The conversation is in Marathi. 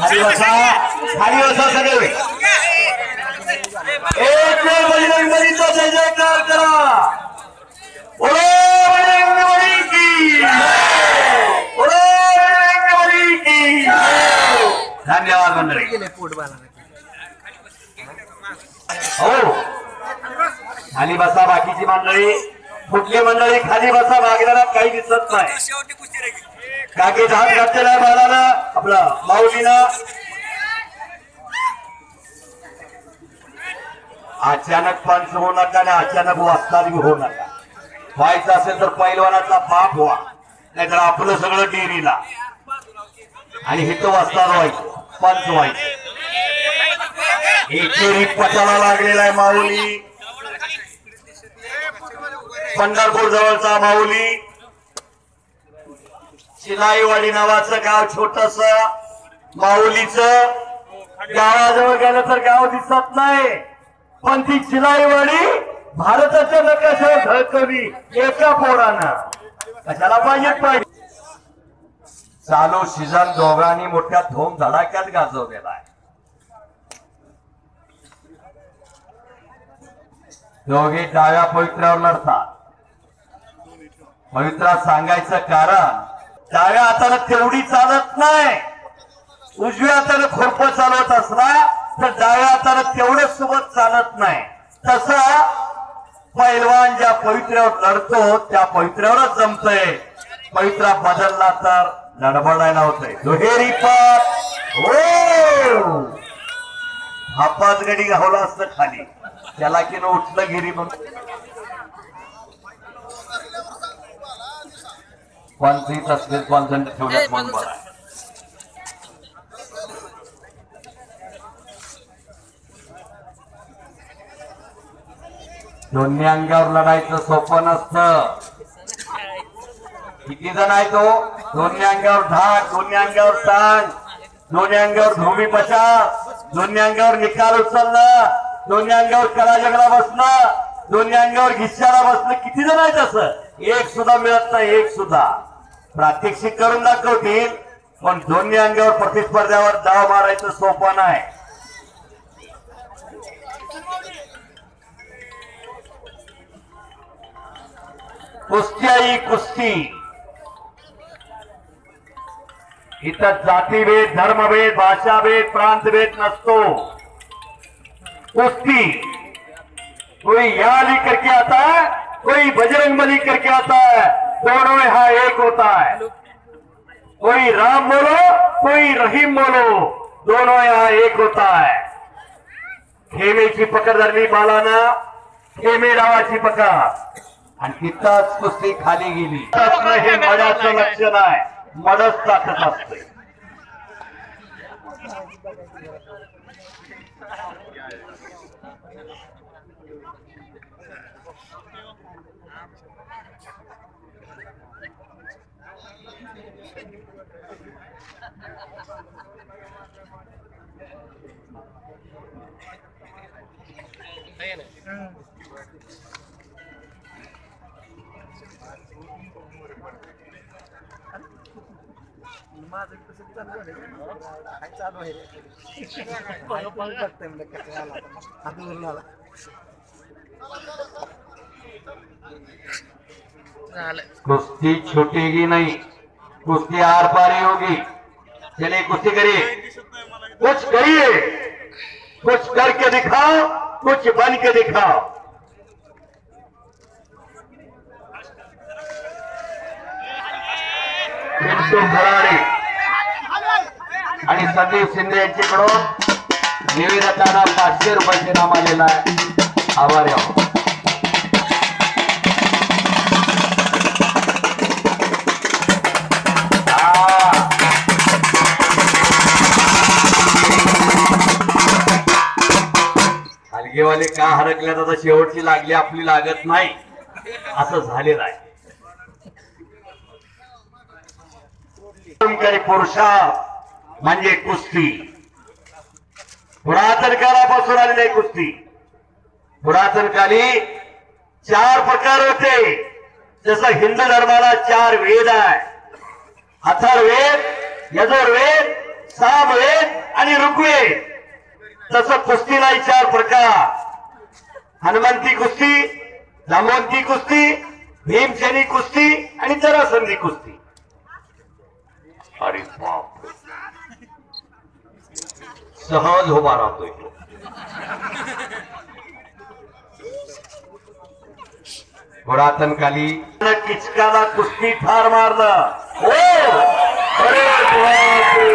खाली बसा सगळे एक वेळ बजरंगबलीचा जय जयकार करा। बोलो बजरंगबली की बोलो बजरंगबली की धन्यवाद मंडळी। हो खाली बसा बाकीची मंडळी कुठली मंडळी खाली बसा मागल्याला काही दिसत नाही। काकी हात घातलेला आहे बाळाला आपला माऊलीला। अचानक पंच होऊ नका आणि अचानक वाचताना होऊ नका। व्हायचं असेल तर पैलवानाचा बाप व्हा नाहीतर आपलं सगळं डेरीला आणि हिथं वाचताना व्हायचं पंच व्हायचं। एकेरी पटाला लागलेला आहे माऊली पंढरपूर जवळचा माऊली। शिलाईवाडी नावाचं गाव छोटस माऊलीचं गावाजवळ गेलं तर गाव दिसत नाही पण ती शिलाईवाडी भारताच्या नकाशावर झळकवली एका पोरानं। कशाला पाहिजे चालू सीझन दोघांनी मोठ्या धूम धडाक्यात गाजवलेला आहे। दोघे डाव्या पवित्र्यावर लढतात। पवित्रा सांगायचं कारण डाव्या हाताने तेवढी चालत नाही। उजव्या हाताने खुरप चालवत असला तर डाव्या हाताने तेवढं सोबत चालत नाही। तसं पैलवान ज्या पवित्र्यावर लढतो त्या पवित्र्यावरच जमतंय। पवित्रा बदलला तर लडबडायला होतंय। दुहेरी पात हो हापात गडी घावला असतं खाली त्याला की न उठलं गिरी म्हणून पंचवीस असले पंचंड ठेवण्यात मन बरं आहे। दोन्ही अंगावर लढायचं सोपं नसतं। किती जण आहे तो दोन्ही अंगावर धाक दोन्ही अंगावर टांग दोन्ही अंगावर धोबी पचास दोन्ही अंगावर निकाल उचलणं दोन्ही अंगावर कलाजगला बसणं दोन्ही अंगावर घिस्साला बसणं किती जण आहे तसं एक सुद्धा मिळत नाही। एक सुद्धा प्रात्यक्षिक करून दाखवतील पण दोन्ही अंगावर प्रतिस्पर्ध्यावर डाव मारायचं सोपं नाही। कुस्ती आई कुस्ती इथं जातीभेद धर्मभेद भाषाभेद प्रांतभेद नसतो। कुश्ती कोई याली करके आता है कोई बजरंगबली करके आता है दोनों यहाँ एक होता है। कोई राम बोलो कोई रहीम बोलो दोनों यहाँ एक होता है। खेमेची पकड धरली बालाना खेमे डावाची पकड आणि तिथंच कुस्ती खाली गेली। हे मडाचं लक्षण आहे मडच टाकत असते। कुश्ती छूटेगी नहीं कुश्ती आर पारी होगी। चलिए कुश्ती करिए कुछ करिए कुछ करके दिखाओ कुछ बन के दिखाओ। पिंटू भराडे आणि संदीप शिंदे यांच्याकडून निवेदकांना 500 रुपयाचे नाम आलेला आहे। आभारी आहोत। हलगेवाले का हरकल्यात आता शेवटची लागली आपली लागत नाही असं झालेलं आहे। पुरुषा म्हणजे कुस्ती पुरातन काळापासून आलेली आहे कुस्ती। पुरातन काली 4 प्रकार होते जसं हिंदू धर्माला 4 वेद आहे अथर्ववेद यजुर्वेद सामवेद आणि ऋग्वेद. तसं कुस्तीला 4 प्रकार. हनुमंती कुस्ती, जांबवंती कुस्ती, भीमसेनी कुस्ती आणि जरासंधी कुस्ती. अरे बाप, सहज उभा राहतोय तो. पुरातन काली किचकाला कुस्ती ठार मारलं. हो, अरे बापरे.